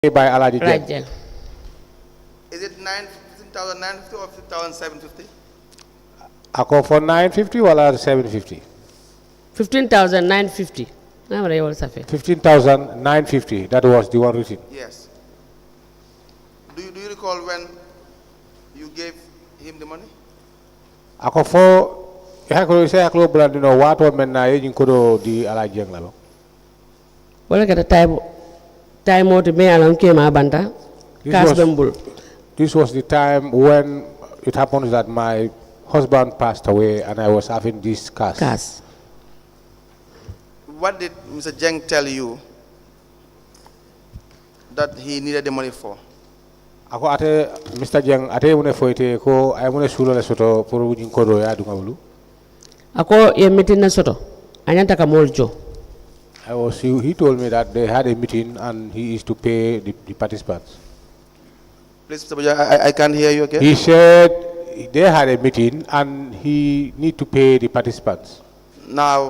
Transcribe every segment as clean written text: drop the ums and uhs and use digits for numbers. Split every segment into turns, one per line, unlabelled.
by Alaji Jeng.
Jeng.
Is it 15,950 or 15,750?
Ako for 950 wala 750?
15,950. Now what I also say.
15,950. That was the one written.
Yes. Do you recall when you gave him the money?
Ako for haklo say haklo blandino wato men na yin kodo di Alaji Jeng la.
Wala kata time out me alam ke ma banta.
This was the time when it happens that my husband passed away and I was having this cast.
What did Mr. Jeng tell you that he needed the money for?
Ako ate Mr. Jeng ate mune foite ko ay mune sulo le soto pour wujin kodo ya dunga wulu.
Ako ye meeting na soto. Anyanta ka moljo.
He told me that they had a meeting and he is to pay the participants.
Please, Mr. Baja, I can't hear you again.
He said they had a meeting and he need to pay the participants.
Now,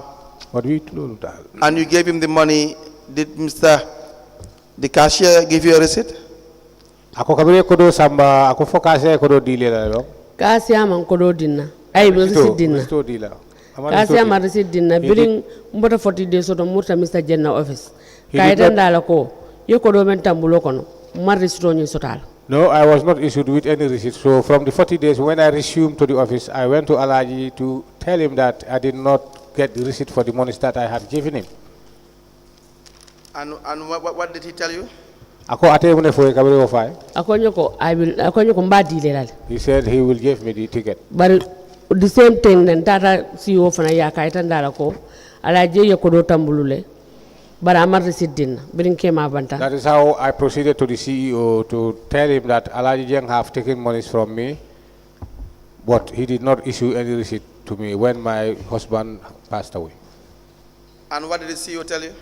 what we told that.
And you gave him the money. Did the cashier give you a receipt?
Ako kabire kodo samba ako fo cashier kodo dile la lo.
Cashier man kodo dinna. Ay receipt dinna. Kasi ama receipt dinna biling mbota 40 days soto murta Mr. Jenna office. Kaitan dala ko yo kodo men tambulo kono mar receipt ni sotal.
No, I was not issued with any receipt. So from the 40 days when I resumed to the office, I went to Alaji to tell him that I did not get the receipt for the monies that I had given him.
And what did he tell you?
Ako ate mune foye kabire wo fay.
Ako nyoko mba dile lal.
He said he will give me the ticket.
But the same thing then tata CEO fana ya kaitan dala ko Alaji yo kodo tambulule. But I'm not receiving.
That is how I proceeded to the CEO to tell him that Alaji Jeng have taken monies from me, but he did not issue any receipt to me when my husband passed away.
And what did the CEO tell you?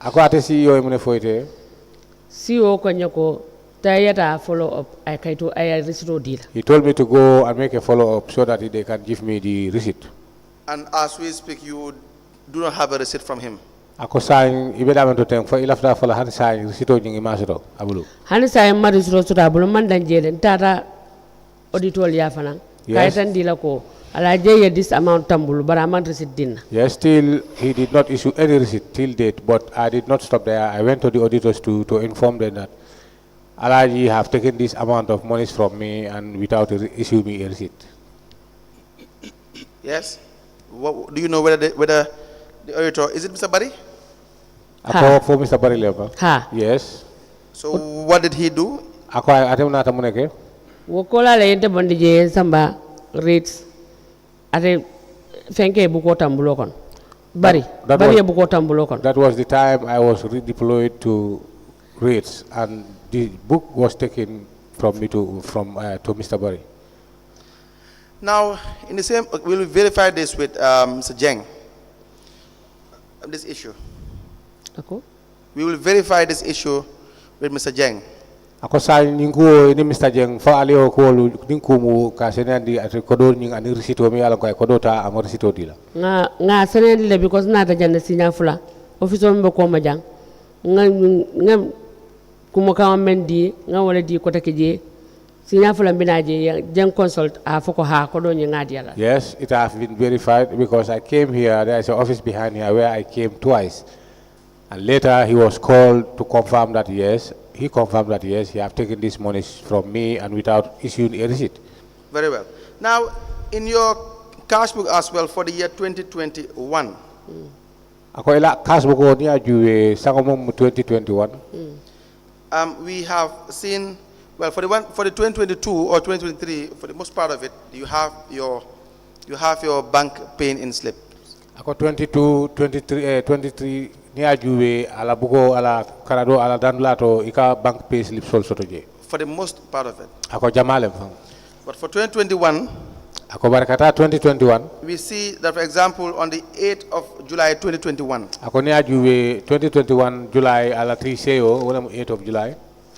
Ako ate CEO emune foite.
CEO konyako tayata follow up I kaito I receipt deal.
He told me to go and make a follow up so that they can give me the receipt.
And as we speak, you do not have a receipt from him.
Ako sain ibeda man to tem fo ilafta fo la han sain recito jingi masito abulu.
Han sain ma recito to abulu man dan jelen tata auditor ya fana. Kaitan dila ko Alaji ya this amount tambulu but I'm not receipt din.
Yes, still he did not issue any receipt till date, but I did not stop there. I went to the auditors to inform them that Alaji have taken this amount of monies from me and without issue me a receipt.
Yes. What, do you know whether the auditor is it Mr. Barry?
Ako for Mr. Barry level. Yes.
So what did he do?
Ako atem na tamuneke.
Wokola le yente bondi je samba rates ate fenke buko tambulo kon. Bari buko tambulo kon.
That was the time I was redeployed to rates and the book was taken from me to Mr. Barry.
Now, in the same, we will verify this with Mr. Jeng. This issue.
Ako?
We will verify this issue with Mr. Jeng.
Ako sa ningo ni Mr. Jeng fa alio ko ninku mu ka senandi at kodo ning ani risito mi ala ko kodota am risito dila.
Nga senandi le because na ta jande sinya fula. Office mo ko ma jang. Nga kumo ka mendi nga wala di ko takeje. Sinya fula binaje Jeng consult a foko ha kodo ni ngadi ala.
Yes, it has been verified because I came here. There is an office behind here where I came twice. And later he was called to confirm that yes, he confirmed that yes, he have taken these monies from me and without issuing a receipt.
Very well. Now, in your cash book as well for the year 2021.
Ako ila cash book ni ajuwe sangomom 2021.
We have seen well for the 2022 or 2023 for the most part of it you have your bank pay-in slip.
Ako 22, 23 ni ajuwe ala bugo ala kanado ala danlato ika bank pay slip sol sotoje.
For the most part of it.
Ako jamalem fam.
But for 2021,
ako barakata 2021.
We see that, for example, on the 8th of July 2021.
Ako ni ajuwe 2021 July ala 3 seyo wala 8th of July.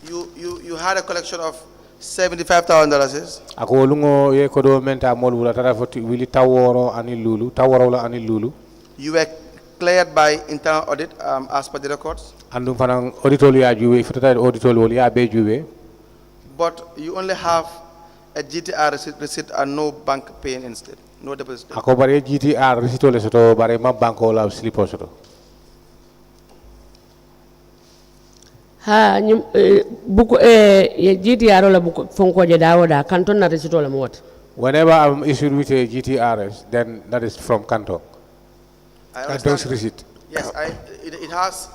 You had a collection of $75,000.
Ako lungo ye kodo menta mol wala tara foti wili taworo ani lulu.
You were cleared by internal audit as per the records.
Andum fanang auditor ya juwe fotata auditor wol ya be juwe.
But you only have a GTR receipt and no bank paying instead, no deposit.
Ako bare GTR receipt le soto bare ma banko la slip soto.
Ha nyum buku ye GTR la buku fonko je dawoda kanton na receipt la mot.
Whenever I'm issued with a GTRS, then that is from Kanton. Kanton's receipt.
Yes, it has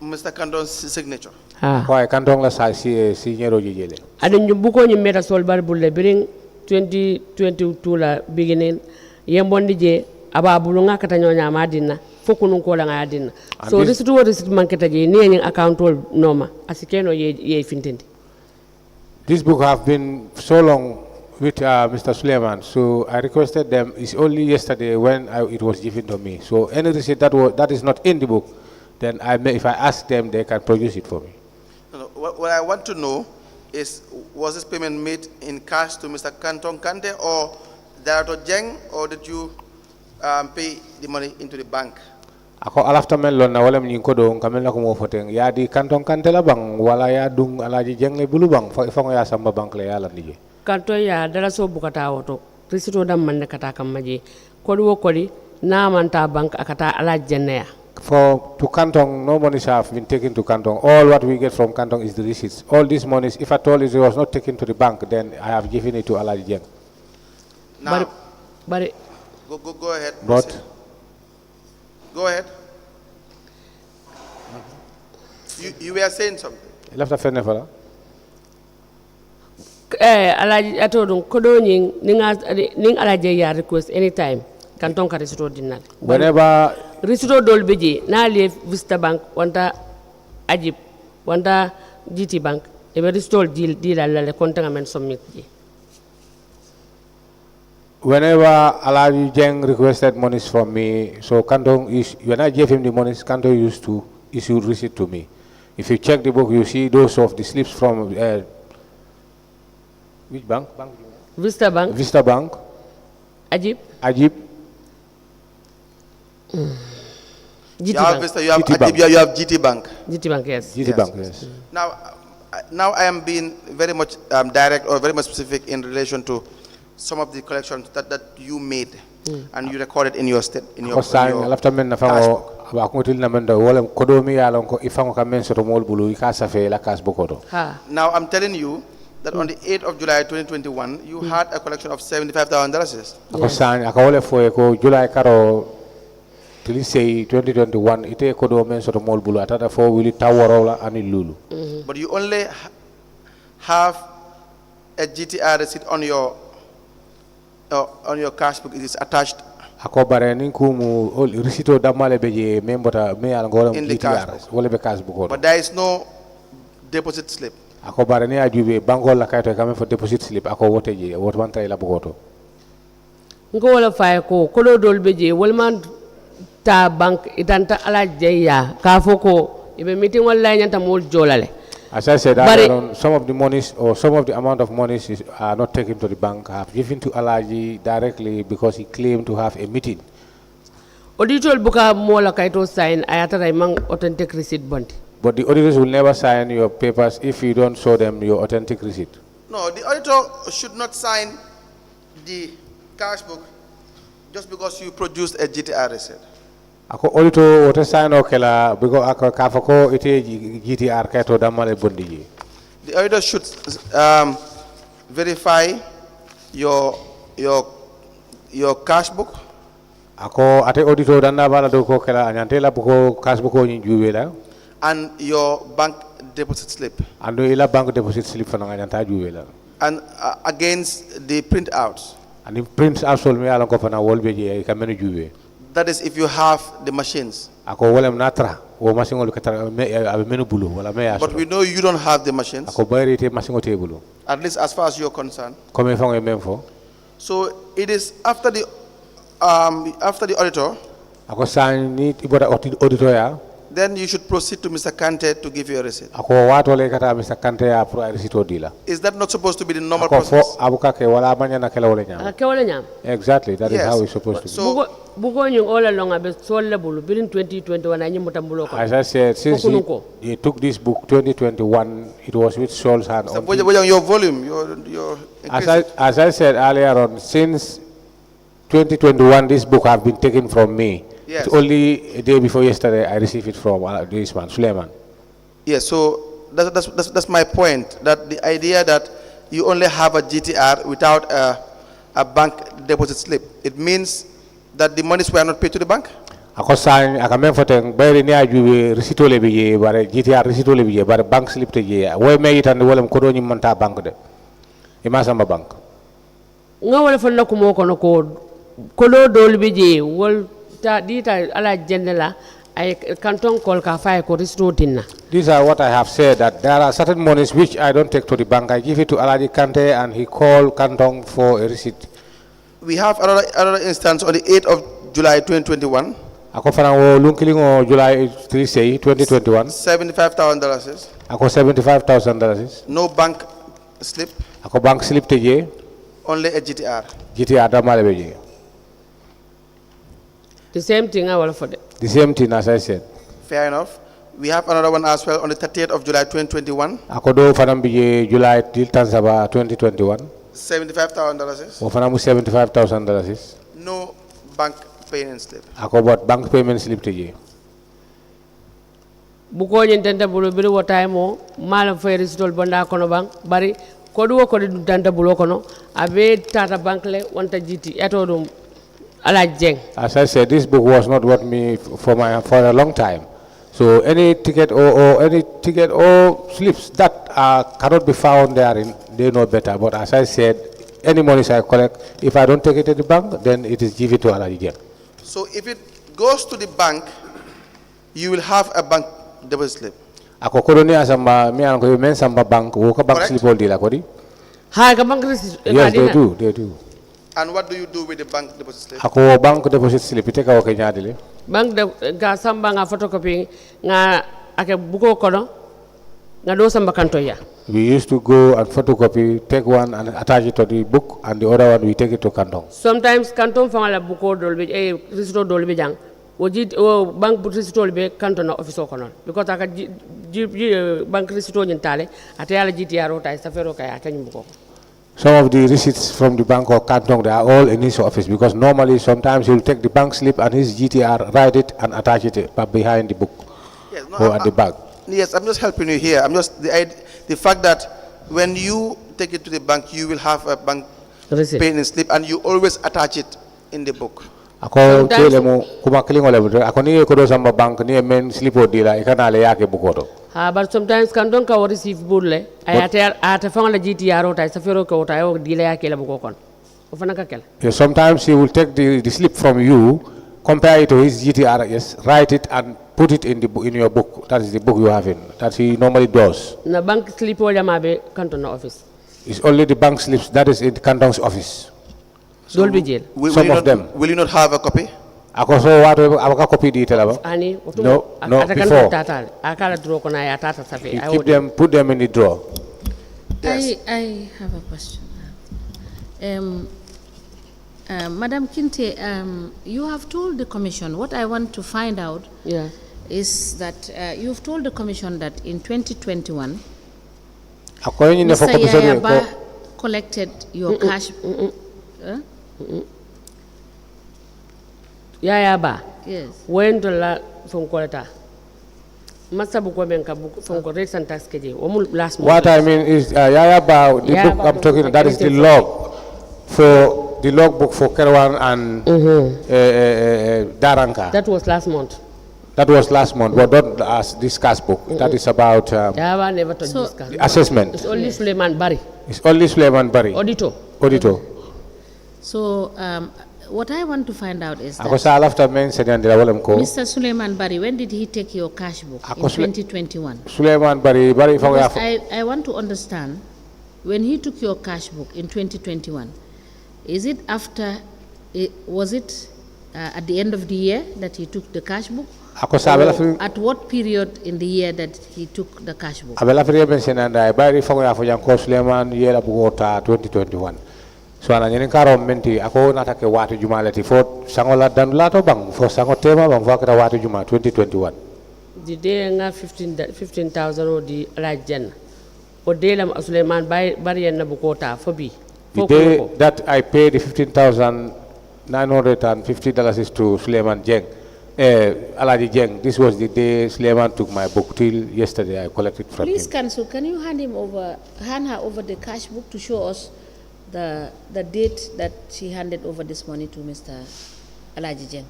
Mr. Kanton's signature.
Why Kanton la sa signero jijele.
Adin buko ni meta sol bar bulle biring 2022 la beginning yembondi je aba bulunga kata nyonya madina fokunu ko la ngadina. So receipt manketa je ni account ol noma asikeno ye fintindi.
This book have been so long with Mr. Suleiman, so I requested them. It's only yesterday when it was given to me. So any receipt that is not in the book, then if I ask them, they can produce it for me.
No, what I want to know is, was this payment made in cash to Mr. Kanton Kinteh or Director Jeng, or did you pay the money into the bank?
Ako alafta men lon na wala min ko do kamel na ko mo foteng ya di Kanton Kinteh la bang wala ya dung alaji Jeng le bulu bang fa ya samba bank le ya la nije.
Kanto ya dala so bukata woto risito dam man kata kam maji kodi wo kodi na manta bank akata ala jenneya.
For to Kanton, no monies have been taken to Kanton. All what we get from Kanton is the receipts. All these monies, if at all it was not taken to the bank, then I have given it to Alaji Jeng.
Now,
but
go ahead.
But
go ahead. You were saying something.
Left a friend for
alaji atodun kodo ning alaji ya request anytime Kanton ka risito dinal.
Whenever
risito dol beje na le Vista Bank wanta Ajib wanta GT Bank e be risito di la le konta men sommi ji.
Whenever Alaji Jeng requested monies from me, so Kanton when I gave him the monies, Kanton used to issue receipt to me. If you check the book, you see those of the slips from which bank?
Vista Bank.
Vista Bank.
Ajib.
GT Bank. Vista, you have GT Ajib, you have GT Bank.
GT Bank, yes.
GT Bank, yes.
Now I am being very much direct or very much specific in relation to some of the collections that you made and you recorded in your cash book. Now I'm telling you that on the 8th of July 2021, you had a collection of $75,000.
Say 2021, ite kodo men soto mol bulu atata fo wili tawarola ani lulu.
But you only have a GTR receipt on your cash book. It is attached.
Ako bare nin kumu risito damale beje membota me al ngolam GTR wala be cash book.
But there is no deposit slip.
Ako bare ni ajube banko la kayto kame for deposit slip ako wote je wote man tay la bugoto.
Ngo wala fay ko kodo dol beje wala man ta bank itanta ala jaya ka foko ibe meeting wala nyanta mol jolale.
As I said, some of the monies or some of the amount of monies are not taken to the bank. I have given to Alaji directly because he claimed to have a meeting.
Auditor buka mola kaito sign ayata imang authentic receipt bond.
But the auditors will never sign your papers if you don't show them your authentic receipt.
No, the auditor should not sign the cash book just because you produced a GTR receipt.
Ako auditor wote sign okela because ako kafako ite GTR kaito damale bondi.
The auditor should verify your cash book.
Ako ate auditor danda bala do ko kela anyantela buko cash book ni juwela.
And your bank deposit slip.
And ila bank deposit slip fana anyanta juwela.
And against the printouts.
And the printouts will me alon ko fana wolbe je kamenu juwe.
That is if you have the machines.
But we
know you don't have the machines. At least as far as you're concerned. So it is after the auditor then you should proceed to Mr. Kinteh to give you a receipt.
Ako wato le kata Mr. Kinteh a pro receipt dila.
Is that not supposed to be the normal
Ako
process?
fo abuka ke wala manya na kala wala nyam.
Kewale nyam.
Exactly, that is
Yes.
how it's supposed to be.
So,
Buko nyung all along abe sol level within 2021 anyi mutambulo ko.
As I said, since
Kukunuko.
he took this book 2021, it was with Saul's hand.
Mr.
until-
Bojang, your volume, your
As I said earlier on, since 2021, this book have been taken from me.
Yes.
It's only a day before yesterday I received it from this man, Suleiman.
Yes, so that's my point, that the idea that you only have a GTR without a bank deposit slip, it means that the monies were not paid to the bank?
Ako sign aka men foten bayri ni aju recito le biye bare GTR recito le biye bare bank slip te je way me yitan wala ko do ni monta bank de ima sama bank
Nga wala fon na kumo kono ko lo dol bi je wol ta dita ala jendela ay canton kol ka fay ko risto dinna.
These are what I have said, that there are certain monies which I don't take to the bank. I give it to Alaji Kinteh and he called Kantong for a receipt.
We have another instance on the 8th of July 2021.
Ako fanang wo lunkilingo July 3 say 2021.
$75,000.
Ako $75,000.
No bank slip,
Ako bank slip te je
only a GTR.
GTR damale be je.
The same thing I will for the.
The same thing as I said.
Fair enough. We have another one as well on the 30th of July 2021.
Ako do fanang be je July till Tansaba 2021.
$75,000.
Wo fanang mu $75,000.
No bank payment slip.
Ako bot bank payment slip te je.
Buko nyententa bulo biru watay mo mala fay risto bonda kono bang bari kodu ko du danta bulo kono abe tata bank le wonta jiti eto dum ala jeng.
As I said, this book was not worth me for a long time. So any ticket or slips that cannot be found therein, they know better. But as I said, any monies I collect, if I don't take it to the bank, then it is given to Alaji.
So if it goes to the bank, you will have a bank deposit slip.
Ako koloni asamba mi anko men samba bank wo ka bank
Correct.
slip di la ko di.
Ha ka bank risto.
Yes, they do.
And what do you do with the bank deposit slip?
Ako bank deposit slip ite ka wo ke nyaadile.
Bank de ga samba nga photocopy nga ake buko kono nga do samba kanto ya.
We used to go and photocopy, take one and attach it to the book, and the other one we take it to Kantong.
Sometimes canton fanga la buko dolbe risto dolbe jang. O bank risto be canton na office kono because aka bank risto nyintale ate ala GTR ota safero kay atany buko.
Some of the receipts from the bank or Kantong, they are all in his office because normally sometimes he'll take the bank slip and his GTR, write it and attach it behind the book
Yes, no,
or at the back.
Yes, I'm just helping you here. I'm just the fact that when you take it to the bank, you will have a bank
Receipt.
payment slip, and you always attach it in the book.
Ako
Sometimes-
tele mo kuma kilingo level ako ni ko do samba bank ni men slip o dila e kana le yake bukoto.
But sometimes canton ka receive bulle ay ate fanga la GTR ota safero ko ota yo dile ya kela buko kon. O fana ka kel.
Yeah, sometimes he will take the slip from you, compare it to his GTR, yes, write it and put it in the in your book. That is the book you have in. That he normally does.
Na bank slip o jama be canton na office.
It's only the bank slips that is in Kantong's office.
Dolbe jail.
Some of them.
Will you not have a copy?
Ako so wato abaka copy di tela ba.
Ani
No, before.
akala draw ko na ya tata safi.
You keep them, put them in the drawer.
Yes.
I have a question. Madam Kinteh, you have told the commission, what I want to find out
Yeah.
is that you've told the commission that in 2021,
Ako yun
Mr.
na
Yaya
ko.
Ba collected your cash.
Yaya ba.
Yes.
When la fonkoleta. Masa buko men ka fonko rates and tax keje. Omu last month.
What I mean is, Yaya Ba, the
Yaya
book
Ba
I'm talking,
book,
that is the
everything.
log for the logbook for Kerwan and Daranka.
That was last month.
That was last month, but not as this cash book. That is about
Yaya never touched
So-
this car.
the assessment.
It's only Suleiman Bari.
It's only Suleiman Bari,
Auditor.
auditor.
So what I want to find out is
Ako
that
sa alafta men senyan dila walam ko.
Mr. Suleiman Bari, when did he take your cash book in
Ako Sule-
2021?
Suleiman Bari fa
Because I want to understand, when he took your cash book in 2021, is it after, was it at the end of the year that he took the cash book?
Ako sabe la
Or at what period in the year that he took the cash book?
abela fere mentionanda e bari fango ya fo janko Suleiman yela bugota 2021 so ana nyen karo menti ako nata ke watu juma lati fo sangola dandula to bang fo sango tema bang fo kata watu juma 2021
the day nga 15,000 o di lajen o de lam Suleiman bari en na bukota fo bi
the day that I paid the $15,950 is to Suleiman Jeng Alaji Jeng. This was the day Suleiman took my book till yesterday I collected from
Please,
him.
Counsel, can you hand her over the cash book to show us the date that she handed over this money to Mr. Alaji Jeng?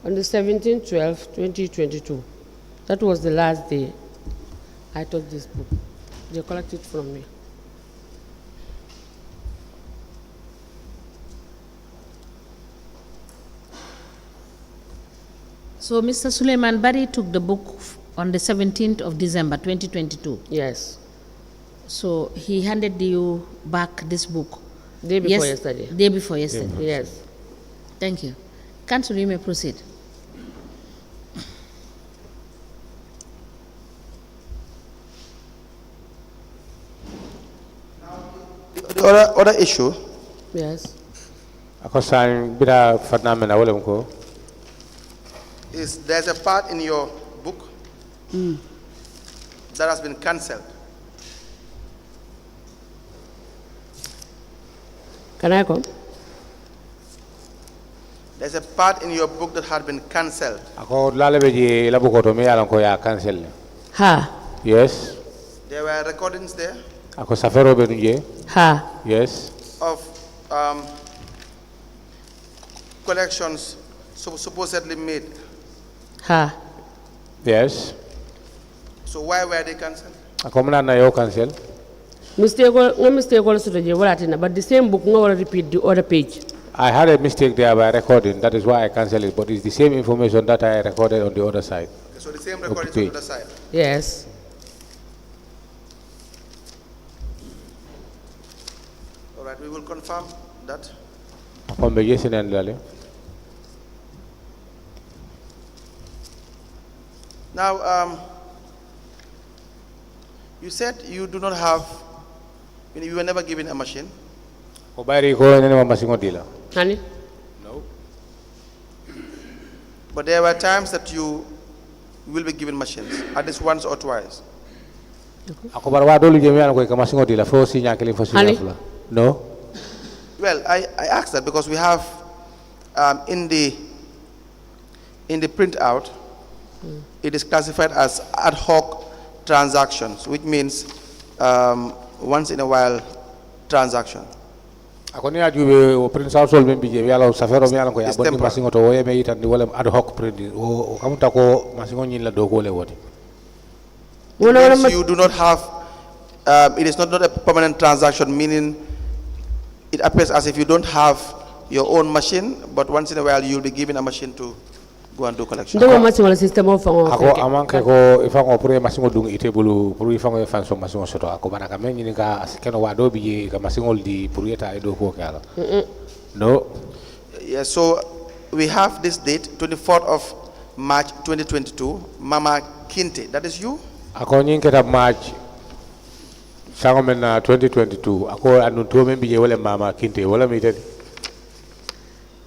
On the 17/12/2022, that was the last day I took this book. They collected from me.
So Mr. Suleiman Bari took the book on the 17th of December 2022.
Yes.
So he handed you back this book.
Day before yesterday.
Day before yesterday.
Yes.
Thank you. Counsel, you may proceed.
The other issue
Yes.
Ako sang bida fatna mena wala mko
is there's a part in your book that has been cancelled.
Can I come?
There's a part in your book that had been cancelled.
ako lalabe ji la buko to me yalan ko ya cancel.
Ha.
Yes.
There were recordings there
Ako safero be nje.
Ha.
Yes.
of collections supposedly made.
Ha.
Yes.
So why were they cancelled?
Ako mna na yo cancel.
Mistake all so je wala tina, but the same book no repeat the other page.
I had a mistake there by recording. That is why I canceled it. But it's the same information that I recorded on the other side.
Okay, so the same recordings on the other side.
Yes.
All right, we will confirm that.
Ako be yesi nan lale.
Now, you said you do not have, you were never given a machine.
Ko bayri ko nene ma masingo dila.
Honey?
No.
But there were times that you will be given machines, at least once or twice.
Ako barwa dolu je mi an ko ka masingo dila fo si nyakeli fo si
Honey?
nyafula. No.
Well, I asked that because we have in the printout, it is classified as ad hoc transactions, which means once in a while transaction.
Ako ni ajube o print out sol membi je yala safero mi yalan ko ya
It's
bonni
temporary.
masingo to woye me yitan di wala ad hoc print o kamuta ko masingo nyin la do ko le woti.
It means you do not have, it is not a permanent transaction, meaning it appears as if you don't have your own machine, but once in a while you'll be given a machine to go and do collection.
Ndo machine wala system of fango.
Ako amanke ko ifango pour masingo dung ite bulu pour ifango e fanso masingo soto ako baraka men ni ka keno wado bi ka masingo di pour yeta e do ko kala. No.
Yeah, so we have this date, 24th of March 2022, Mama Kinteh, that is you?
Ako nyin keta March sango men na 2022 ako anu to men bi je wala mama Kinteh wala mi tedi.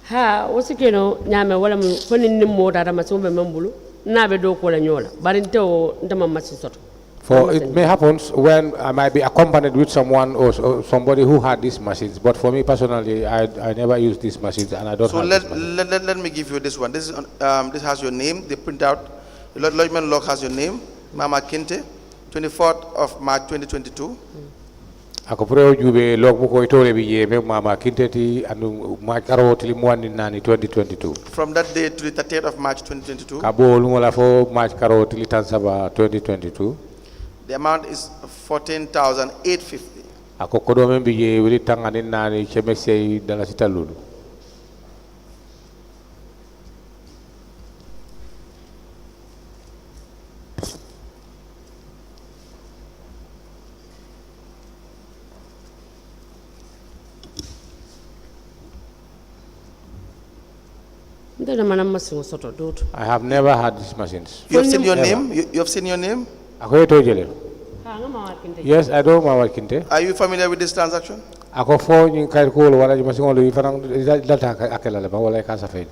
Ha, wasi keno nyame wala mu foni nimmo dara masingo be membulu na be do ko la nyola. Bari nte o ndama machine soto.
For it may happen when I might be accompanied with someone or somebody who had these machines, but for me personally, I never use these machines and I don't
So
have
let,
these machines.
let me give you this one. This is this has your name. The printout, the lodgement log has your name, Mama Kinteh, 24th of March 2022.
ako pro jube log bu ko itole bi ye me mama Kinteh anu ma karo tili mwandi nani 2022
From that day to the 30th of March 2022,
kabo lungola fo ma karo tili tansaba 2022
the amount is 14,850.
ako kodo men bi ye wili tangani nani chemese dala sitalulu I have never had these machines.
You have seen your name? You have seen your name?
Ako ito jele. Yes, I know Mama Kinteh.
Are you familiar with this transaction?
Ako fo yung kay ko wala yung masing olo ifanang data akela ba wala ka sa fed.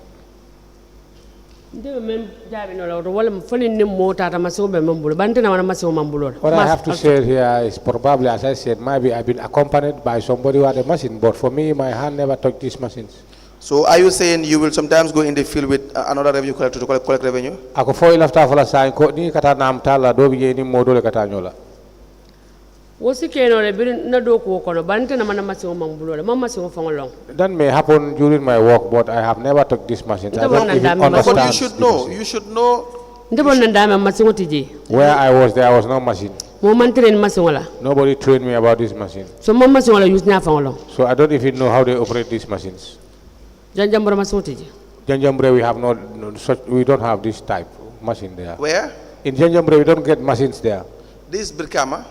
What I have to say here is probably, as I said, maybe I've been accompanied by somebody who had a machine, but for me, my hand never touched these machines.
So are you saying you will sometimes go in the field with another revenue collector to collect revenue?
Ako fo ilafta fola sa ko ni kata nam tala do bi ni modole kata nyola. That may happen during my work, but I have never touched these machines. I don't even understand.
But you should know. You should know.
Where I was, there was no machine. Nobody trained me about this machine. So I don't even know how they operate these machines. Janjambre, we have no such. We don't have this type of machine there.
Where?
In Janjambre, we don't get machines there.
This is Brikama.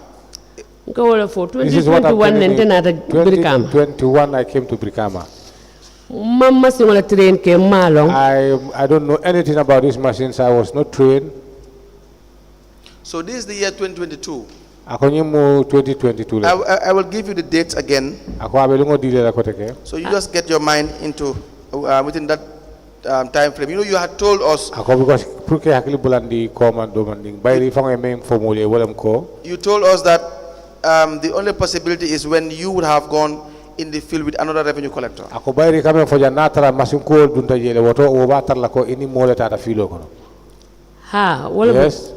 This is what I'm telling you. 2021, I came to Brikama. I don't know anything about these machines. I was not trained.
So this is the year 2022.
2022.
I will give you the dates again. So you just get your mind into within that time frame. You know, you had told us. You told us that the only possibility is when you would have gone in the field with another revenue collector.
Yes.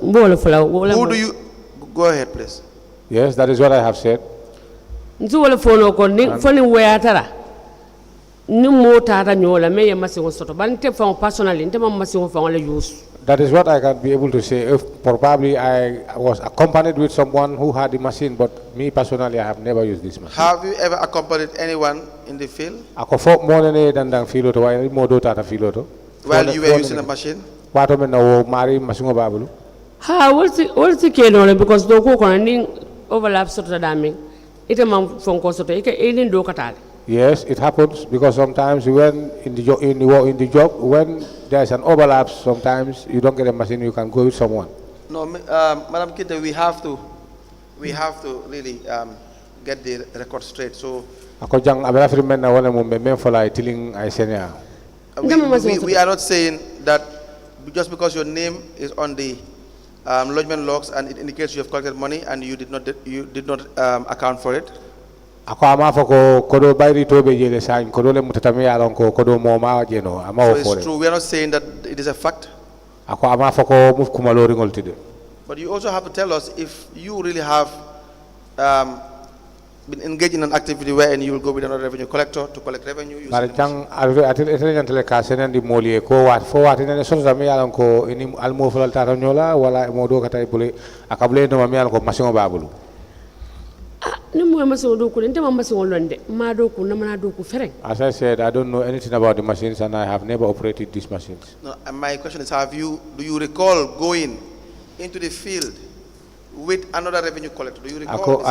Who do you go ahead, please?
Yes, that is what I have said. That is what I can be able to say. If probably I was accompanied with someone who had the machine, but me personally, I have never used this machine.
Have you ever accompanied anyone in the field while you were using a machine?
What's the case? Because the coconut overlaps sort of damning. It a man from Kosoto, alien dokatal.
Yes, it happens because sometimes when in the job, when there's an overlap, sometimes you don't get a machine, you can go with someone.
No, Madam Kinteh, we have to really get the record straight. So we are not saying that just because your name is on the lodgement logs and it indicates you have collected money and you did not account for it. So it's true. We are not saying that it is a fact. But you also have to tell us if you really have been engaged in an activity wherein you will go with another revenue collector to collect revenue.
As I said, I don't know anything about the machines and I have never operated these machines.
No, and my question is, do you recall going into the field with another revenue collector? Do you recall this?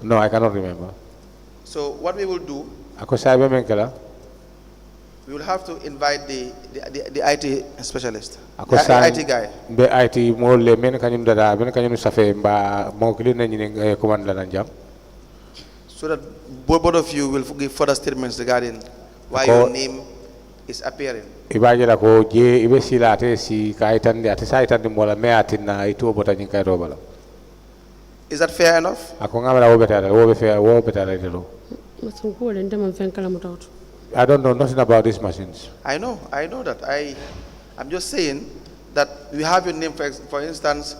No, I cannot remember.
So what we will do, we will have to invite the IT specialist, the IT guy. So that both of you will give further statements regarding why your name is appearing. Is that fair enough?
I don't know nothing about these machines.
I know that. I'm just saying that we have your name, for instance,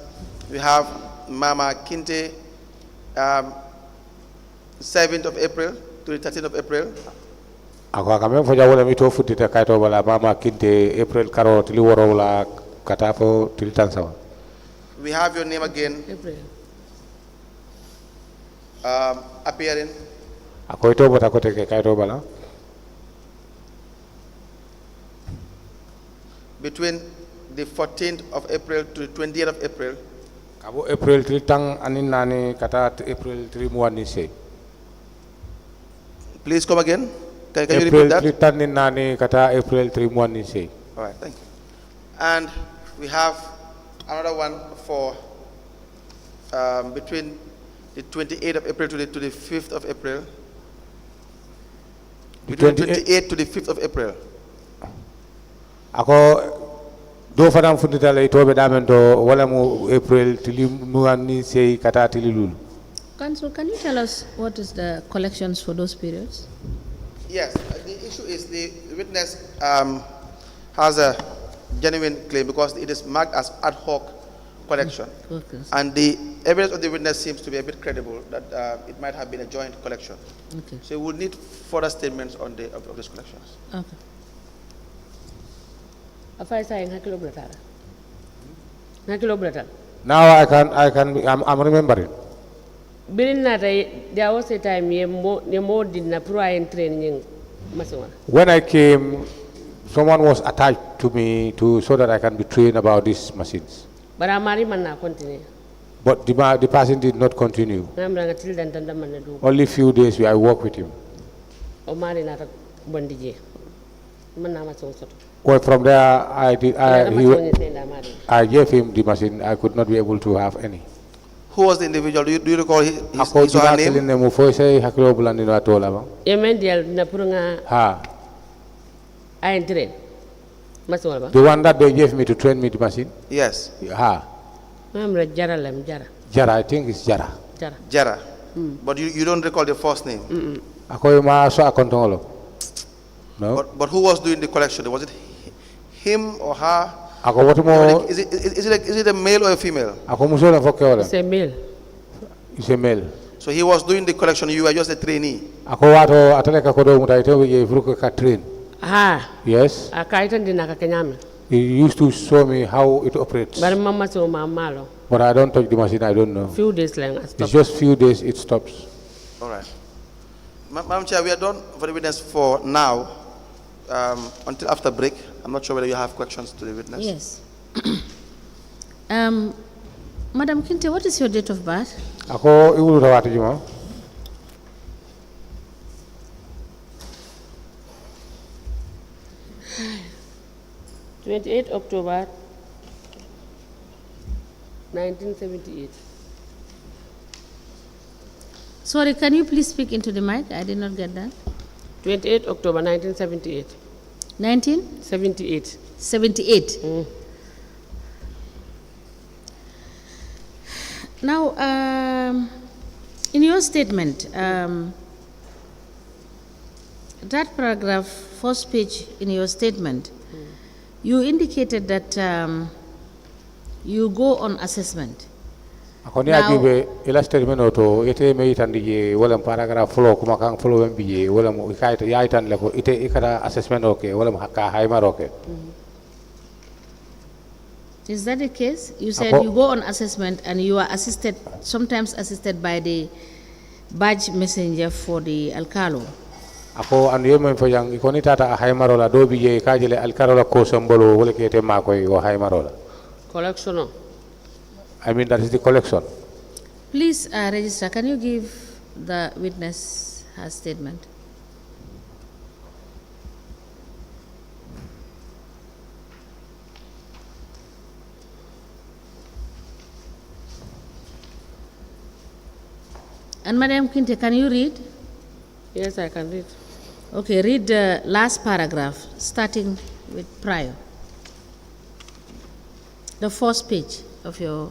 we have Mama Kinteh, 7th of April to the 13th of April.
Ako kami fo jawole mi to futita kayto wala Mama Kinteh April karo tili woro wala kata fo tili tansawa.
We have your name again
April.
appearing
Ako ito bota ko teke kayto bala.
between the 14th of April to the 20th of April.
Kabo April tili tang anin nani kata April tili muani se.
Please come again. Can you
April
repeat that?
tili tang nani kata April tili muani se.
All right, thank you. And we have another one for between the 28th of April to the 5th of April. Between the 28th to the 5th of April.
Ako do fadam fundita lay tobe damento wala mu April tili muani se kata tili lulu.
Council, can you tell us what is the collections for those periods?
Yes, the issue is the witness has a genuine claim because it is marked as ad hoc collection.
Okay.
And the evidence of the witness seems to be a bit credible that it might have been a joint collection.
Okay.
So we will need further statements on of these collections.
Okay.
Afai sa yang hakilo belatara. Hakilo belatara.
Now I'm remembering.
Birin na there was a time ye mo did na pro en training maswa.
When I came, someone was attached to me so that I can be trained about these machines.
Bara mari man na continue.
But the person did not continue.
Namra nga til dan dan man na do.
Only few days I worked with him.
O mari na ta bondije. Man na ma so soto.
Well, from there I gave him the machine. I could not be able to have any.
Who was the individual? Do you recall his
Ako
or her name?
name? Mo say hakilo bulandi no atola ba.
Yemen dial na pro nga
Ha.
I train. Maswa ba.
The one that they gave me to train me the machine.
Yes.
Ha.
Namra jara lam jara.
Jara, I think it's Jara.
Jara.
Jara. But you don't recall the first name.
Ako ma so akontolo. No.
But who was doing the collection? Was it him or her?
Ako what mo?
Is it a male or a female?
Ako muso na fokke wala.
C'est male.
It's a male.
So he was doing the collection. You were just a trainee.
Ako wato atale ka kodo mutai to ye fruko ka train.
Ha.
Yes.
Akaitan din nakakanyame.
He used to show me how it operates.
Bari mama so mamalo.
But I don't touch the machine. I don't know.
Few days lang I stop.
It's just few days. It stops.
All right. Madam Chair, we are done for the witness for now. Until after break. I'm not sure whether you have questions to the witness.
Yes. Madam Kinteh, what is your date of birth?
Ako iwulu rawati juma.
(28 October 1978).
Sorry, can you please speak into the mic? I did not get that.
28 October 1978.
1978.
78.
Now, in your statement, that paragraph, first page in your statement, you indicated that you go on assessment.
Ako ni agibe ila statement oto ite me itandi je wala paragraph flow kuma kan flow wembi je wala mo ikaita ya itan leko ite ikada assessment okay wala mo hakka haimar okay.
Is that the case? You said
Ako,
you go on assessment and you are assisted, sometimes assisted by the badge messenger for the alcalo.
Ako anu yemo fo yang ikoni tata haimaro la do bi je kajele alkarola ko sombolo wala kete makoy go haimarola.
Collection.
I mean that is the collection.
Please register. Can you give the witness her statement? And Madam Kinteh, can you read?
Yes, I can read.
Okay, read the last paragraph, starting with prior. The first page of your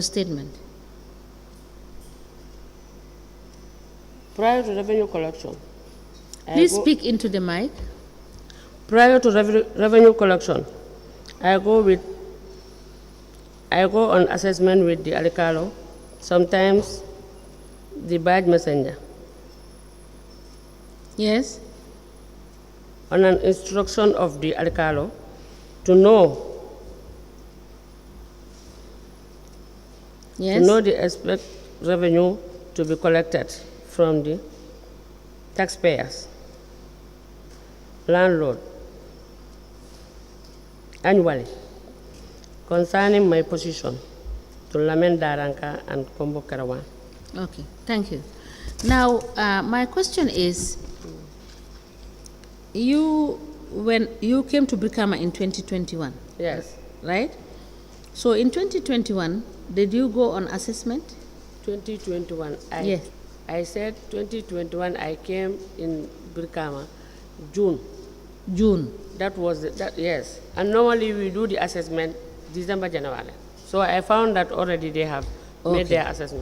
statement.
Prior to revenue collection.
Please speak into the mic.
Prior to revenue collection, I go on assessment with the Alikalo, sometimes the badge messenger.
Yes?
On an instruction of the Alikalo to know
Yes?
to know the expect revenue to be collected from the taxpayers, landlord, annually, concerning my position to Lamen Daranka and Kombo Karawan.
Okay, thank you. Now, my question is, when you came to Brikama in 2021,
Yes,
right? So in 2021, did you go on assessment?
2021.
Yes.
I said 2021 I came in Brikama, June.
June.
That was, yes. And normally we do the assessment December, January. So I found that already they have made
Okay.
their assessment.